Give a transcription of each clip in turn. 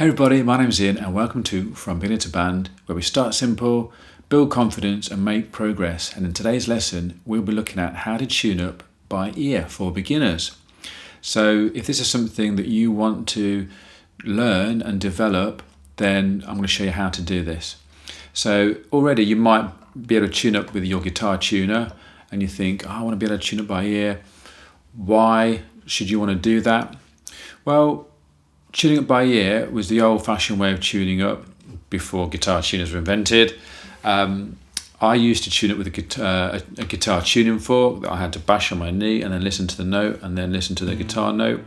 Hey everybody, my name's Ian and welcome to From Beginner to Band, where we start simple, build confidence and make progress. And in today's lesson, we'll be looking at how to tune up by ear for beginners. So if this is something that you want to learn and develop, then I'm going to show you how to do this. So already you might be able to tune up with your guitar tuner and you think, I want to be able to tune up by ear. Why should you want to do that? Well, tuning up by ear was the old-fashioned way of tuning up before guitar tuners were invented. I used to tune it with a guitar tuning fork that I had to bash on my knee and then listen to the note and then listen to the guitar note.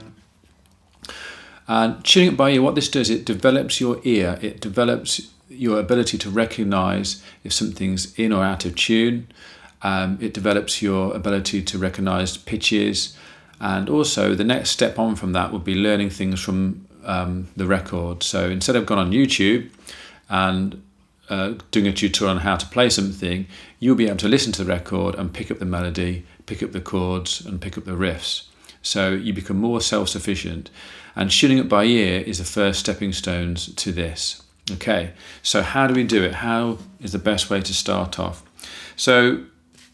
And tuning up by ear, what this does, it develops your ear. It develops your ability to recognise if something's in or out of tune. It develops your ability to recognise pitches. And also the next step on from that would be learning things from the record. So instead of going on YouTube and doing a tutorial on how to play something, you'll be able to listen to the record and pick up the melody, pick up the chords and pick up the riffs. So you become more self-sufficient, and tuning up by ear is the first stepping stones to this. Okay, so how do we do it? How is the best way to start off? So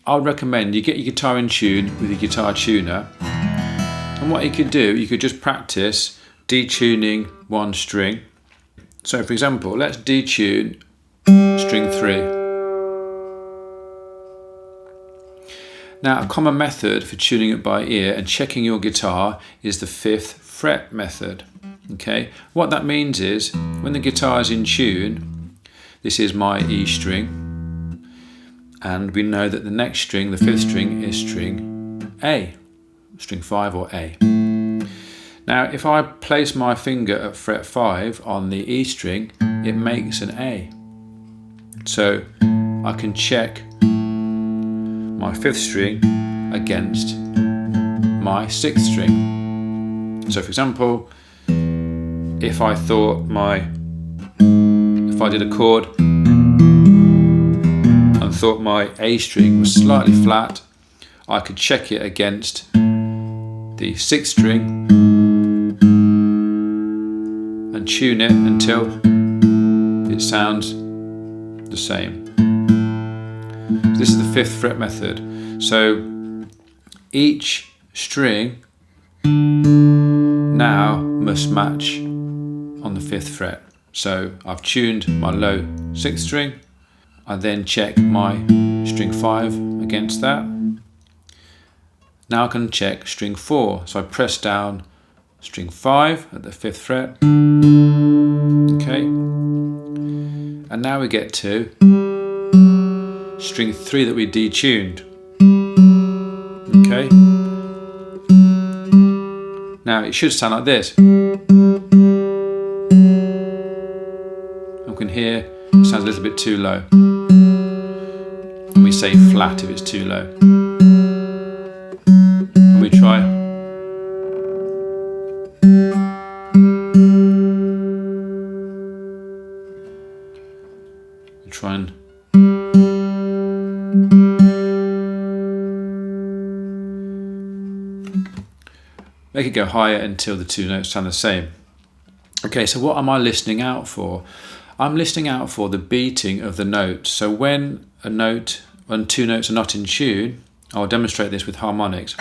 I would recommend you get your guitar in tune with your guitar tuner, and what you could do, you could just practice detuning one string. So for example, let's detune string 3. Now a common method for tuning it by ear and checking your guitar is the 5th fret method. Okay, what that means is when the guitar is in tune, this is my E string, and we know that the next string, the 5th string, is string A, string 5 or A. Now, if I place my finger at fret 5 on the E string, it makes an A. So I can check my 5th string against my 6th string. So for example, if I did a chord and thought my A string was slightly flat, I could check it against the 6th string and tune it until it sounds the same. So this is the 5th fret method. So each string now must match on the 5th fret. So I've tuned my low 6th string. I then check my string 5 against that. Now I can check string 4. So I press down string 5 at the 5th fret. Okay. And now we get to string 3 that we detuned. Okay. Now it should sound like this. I can hear it sounds a little bit too low. And we say flat if it's too low. And we try. Try and make it go higher until the two notes sound the same. Okay, so what am I listening out for? I'm listening out for the beating of the notes. So when two notes are not in tune, I'll demonstrate this with harmonics.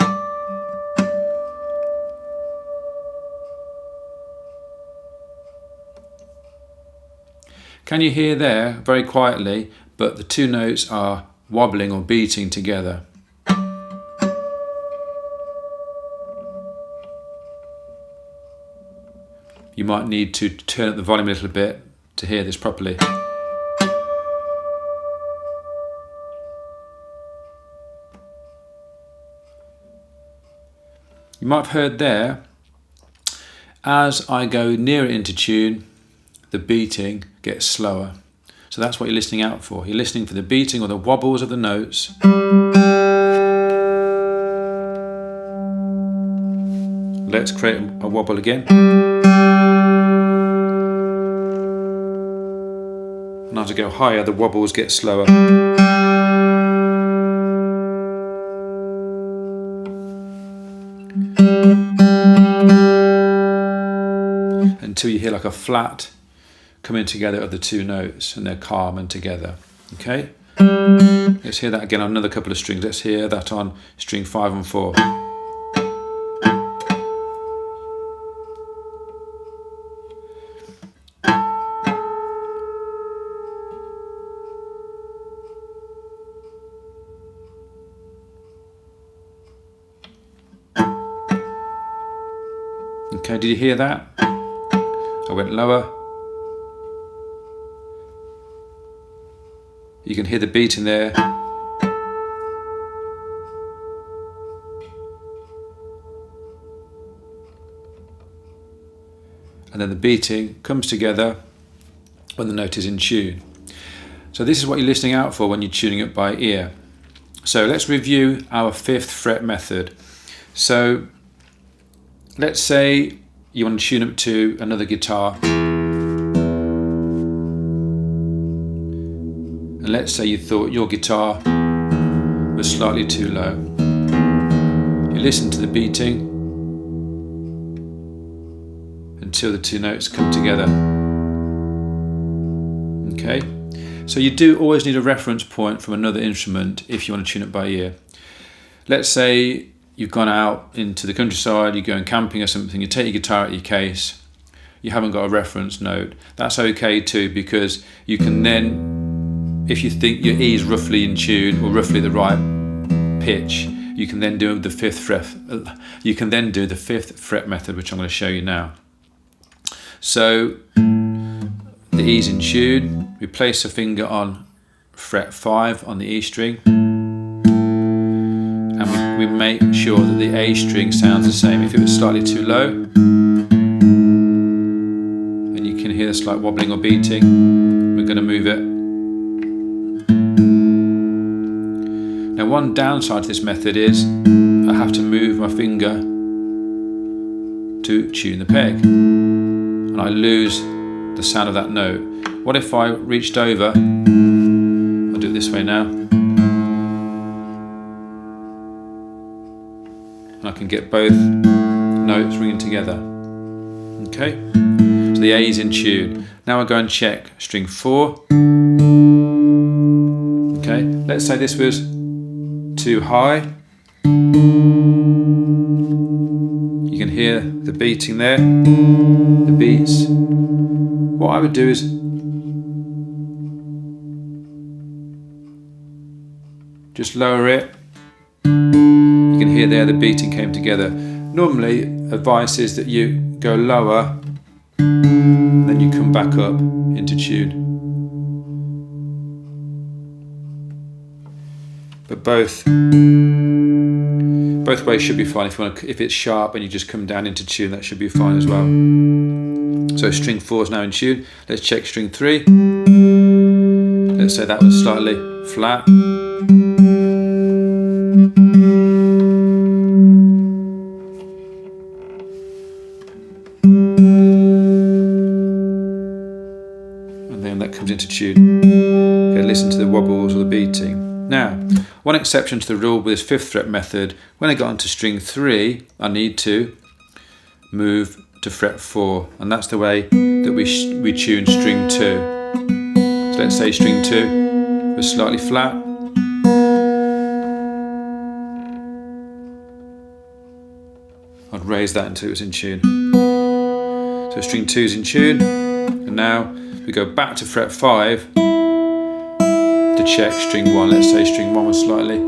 Can you hear there, very quietly, but the two notes are wobbling or beating together? You might need to turn up the volume a little bit to hear this properly. You might have heard there, as I go nearer into tune, the beating gets slower. So that's what you're listening out for. You're listening for the beating or the wobbles of the notes. Let's create a wobble again. And as I go higher, the wobbles get slower. until you hear like a flat coming together of the two notes, and they're calm and together. Okay? Let's hear that again on another couple of strings. Let's hear that on string 5 and 4. Okay, did you hear that? I went lower. You can hear the beat in there. And then the beating comes together when the note is in tune. So this is what you're listening out for when you're tuning it by ear. So let's review our 5th fret method. So let's say you want to tune up to another guitar. And let's say you thought your guitar was slightly too low. You listen to the beating until the two notes come together. Okay? So you do always need a reference point from another instrument if you want to tune it by ear. Let's say you've gone out into the countryside, you're going camping or something, you take your guitar out of your case, you haven't got a reference note. That's okay too, because you can then, if you think your E is roughly in tune or roughly the right pitch, you can then do the 5th fret. You can then do the 5th fret method, which I'm going to show you now. So the E's in tune. We place a finger on fret 5 on the E string, and we make sure that the A string sounds the same. If it was slightly too low, and you can hear a slight wobbling or beating, we're going to move it. Now, one downside to this method is I have to move my finger to tune the peg, and I lose the sound of that note. What if I reached over? I'll do it this way now, and I can get both notes ringing together. Okay, so the A is in tune. Now I go and check string 4. Okay, let's say this was too high. You can hear the beating there, the beats. What I would do is just lower it. You can hear there the beating came together. Normally, advice is that you go lower, then you come back up into tune. But both ways should be fine. If it's sharp and you just come down into tune, that should be fine as well. So string 4 is now in tune. Let's check string 3. Let's say that was slightly flat. And then that comes into tune. Okay, listen to the wobbles or the beating. Now, one exception to the rule with this 5th fret method, when I got onto string 3, I need to move to fret 4, and that's the way that we tune string 2. So let's say string 2 was slightly flat. I'd raise that until it was in tune. So string 2 is in tune, and now we go back to fret 5 to check string 1. Let's say string 1 was slightly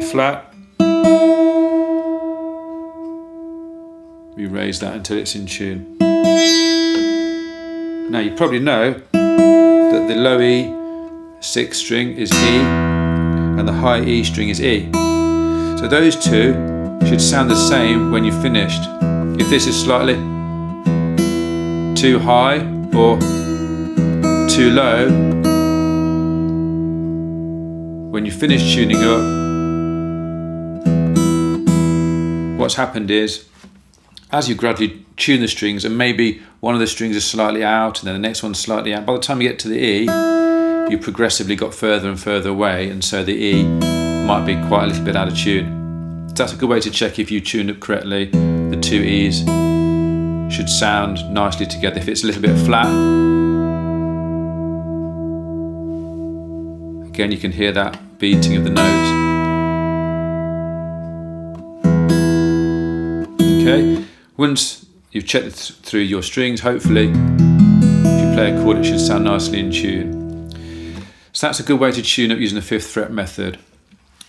flat. We raise that until it's in tune. Now you probably know that the low E 6th string is E and the high E string is E. So those two should sound the same when you're finished. If this is slightly too high or too low, when you finish tuning up, what's happened is, as you gradually tune the strings, and maybe one of the strings is slightly out and then the next one's slightly out, by the time you get to the E, you progressively got further and further away, and so the E might be quite a little bit out of tune. That's a good way to check if you tuned up correctly. The two E's should sound nicely together. If it's a little bit flat, again you can hear that beating of the notes. Okay, once you've checked through your strings, hopefully if you play a chord it should sound nicely in tune. So that's a good way to tune up using the 5th fret method.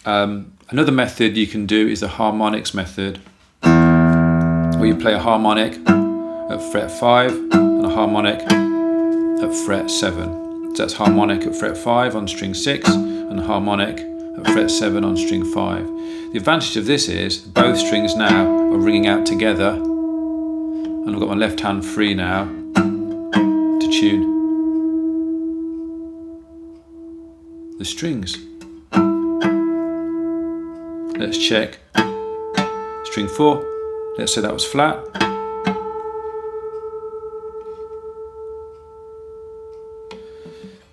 Another method you can do is the harmonics method, where you play a harmonic at fret 5 and a harmonic at fret 7. So that's harmonic at fret 5 on string 6 and a harmonic at fret 7 on string 5. The advantage of this is both strings now are ringing out together, and I've got my left hand free now to tune the strings. Let's check string 4. Let's say that was flat.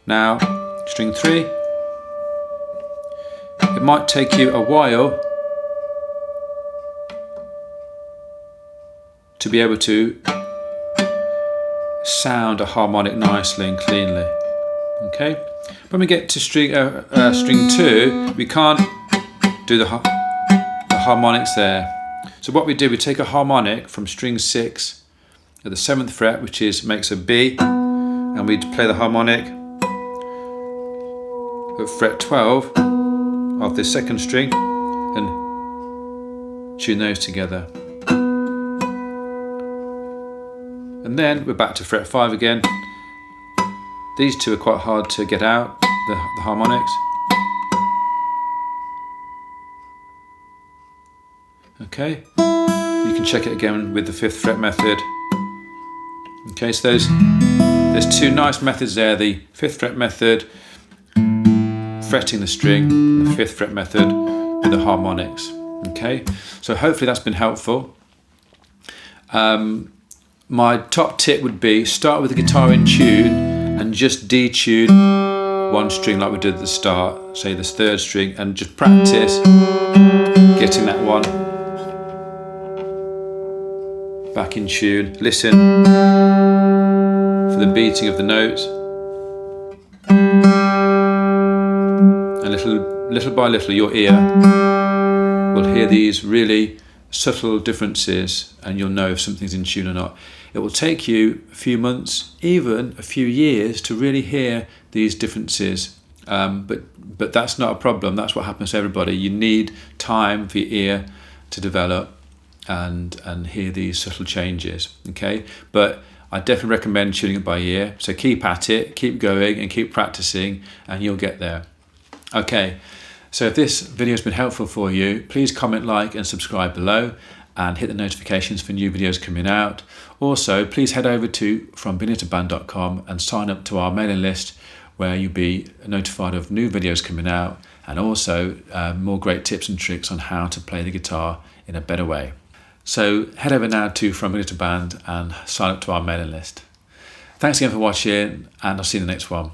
Now string 3. It might take you a while to be able to sound a harmonic nicely and cleanly. Okay. When we get to string 2, we can't do the harmonics there. So what we do, we take a harmonic from string 6 at the 7th fret, which makes a B, and we play the harmonic at fret 12 of the 2nd string and tune those together. And then we're back to fret 5 again. These two are quite hard to get out, the harmonics. Okay, you can check it again with the 5th fret method. Okay, so there's two nice methods there, the 5th fret method, fretting the string, and the 5th fret method with the harmonics. Okay, so hopefully that's been helpful. My top tip would be start with the guitar in tune and just detune one string like we did at the start, say this 3rd string, and just practice getting that one back in tune. Listen for the beating of the notes, and little by little your ear will hear these really subtle differences, and you'll know if something's in tune or not. It will take you a few months, even a few years, to really hear these differences, but that's not a problem. That's what happens to everybody. You need time for your ear to develop and hear these subtle changes. Okay, but I definitely recommend tuning it by ear. So keep at it, keep going, and keep practicing, and you'll get there. Okay, so if this video has been helpful for you, please comment, like, and subscribe below, and hit the notifications for new videos coming out. Also, please head over to frombeginnertoband.com and sign up to our mailing list, where you'll be notified of new videos coming out, and also more great tips and tricks on how to play the guitar in a better way. So head over now to From Beginner to Band and sign up to our mailing list. Thanks again for watching, and I'll see you in the next one.